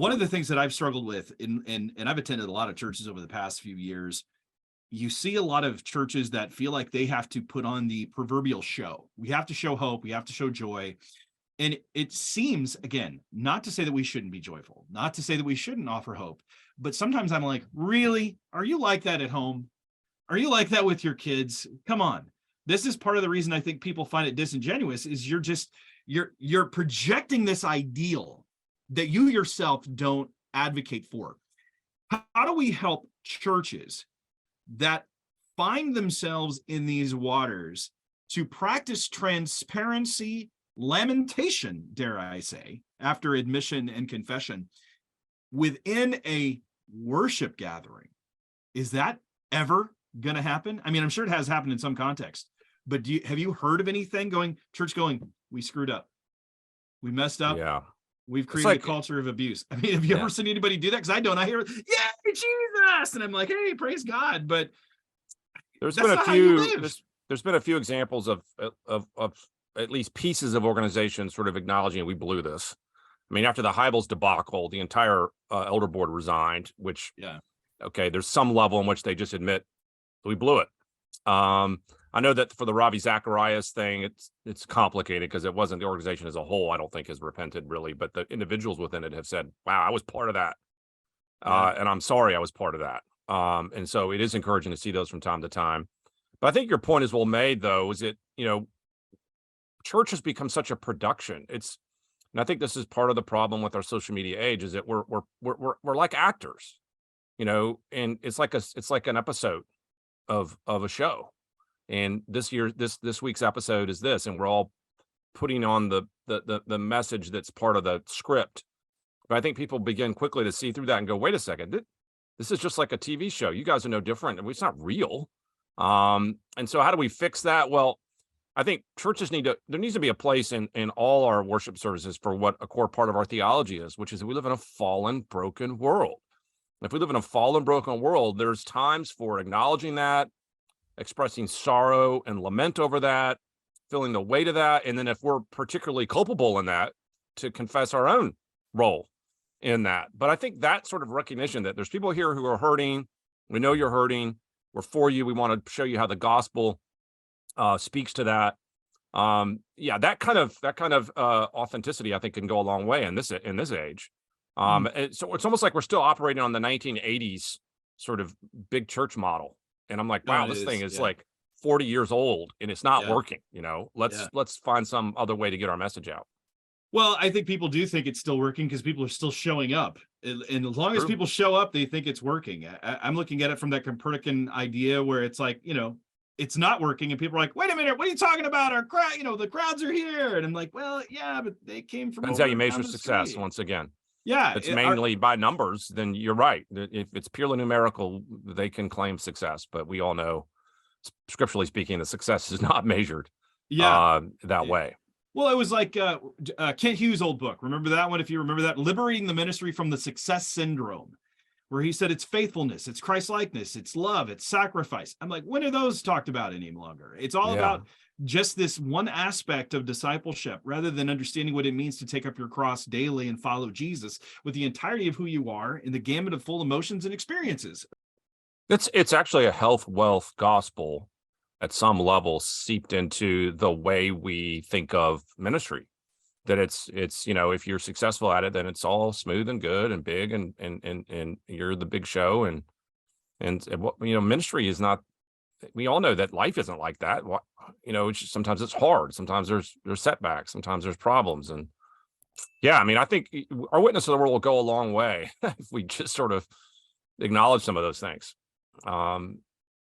one of the things that I've struggled with, and I've attended a lot of churches over the past few years, you see a lot of churches that feel like they have to put on the proverbial show. We have to show hope. We have to show joy. And it seems, again, not to say that we shouldn't be joyful, not to say that we shouldn't offer hope, but sometimes I'm like, really? Are you like that at home? Are you like that with your kids? Come on. This is part of the reason I think people find it disingenuous is you're projecting this ideal that you yourself don't advocate for. How do we help churches that find themselves in these waters to practice transparency, lamentation, dare I say, after admission and confession within a worship gathering? Is that ever going to happen? I mean, I'm sure it has happened in some context, but have you heard of anything church going, we screwed up, we messed up, yeah, we've created a culture of abuse? I mean, have you ever seen anybody do that? Because I don't. I hear, yeah, Jesus, and I'm like, hey, praise God, but there's been a few examples of at least pieces of organizations sort of acknowledging we blew this. I mean, after the Hybels debacle, the entire elder board resigned, which, okay, there's some level in which they just admit we blew it. I know that for the Ravi Zacharias thing, it's complicated because it wasn't the organization as a whole, I don't think, has repented really, but the individuals within it have said, wow, I was part of that. And I'm sorry I was part of that. And so it is encouraging to see those from time to time. But I think your point is well made, though, is it, church has become such a production. And I think this is part of the problem with our social media age is that we're like actors, and it's like an episode of a show. And this week's episode is this, and we're all putting on the message that's part of the script. But I think people begin quickly to see through that and go, wait a second, this is just like a TV show. You guys are no different. It's not real. And so how do we fix that? Well, I think churches there needs to be a place in all our worship services for what a core part of our theology is, which is that we live in a fallen, broken world. If we live in a fallen, broken world, there's times for acknowledging that, expressing sorrow and lament over that, feeling the weight of that. And then if we're particularly culpable in that, to confess our own role in that. But I think that sort of recognition that there's people here who are hurting. We know you're hurting. We're for you. We want to show you how the gospel speaks to that. That kind of authenticity, I think, can go a long way in this age. So it's almost like we're still operating on the 1980s sort of big church model. And I'm like, wow, this thing is like 40 years old and it's not working. Let's find some other way to get our message out. Well, I think people do think it's still working because people are still showing up. And as long as people show up, they think it's working. I'm looking at it from that Copernican idea where it's like, it's not working. And people are like, wait a minute, what are you talking about? Our crowd, the crowds are here. And I'm like, well, yeah, but they came from. Depends how you measure success once again. Yeah. If it's mainly by numbers, then you're right. If it's purely numerical, they can claim success. But we all know, scripturally speaking, the success is not measured that way. Well, it was like Kent Hughes' old book. Remember that one? If you remember that, Liberating the Ministry from the Success Syndrome, where he said it's faithfulness, it's Christ-likeness, it's love, it's sacrifice. I'm like, when are those talked about any longer? It's all about just this one aspect of discipleship rather than understanding what it means to take up your cross daily and follow Jesus with the entirety of who you are in the gamut of full emotions and experiences. It's actually a health, wealth gospel at some level seeped into the way we think of ministry. That it's if you're successful at it, then it's all smooth and good and big and you're the big show and ministry is not. We all know that life isn't like that. Sometimes it's hard. Sometimes there's setbacks. Sometimes there's problems. And I think our witness to the world will go a long way if we just sort of acknowledge some of those things.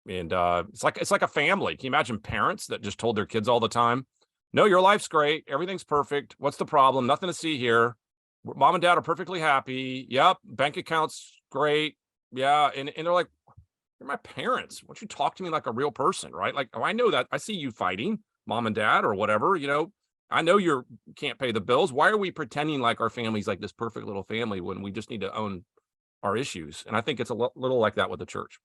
It's like a family. Can you imagine parents that just told their kids all the time, no, your life's great. Everything's perfect. What's the problem? Nothing to see here. Mom and dad are perfectly happy. Yep. Bank account's great. Yeah. And they're like, you're my parents. Why don't you talk to me like a real person, right? Like, oh, I know that. I see you fighting, mom and dad or whatever, I know you can't pay the bills. Why are we pretending like our family's like this perfect little family when we just need to own our issues? And I think it's a little like that with the church.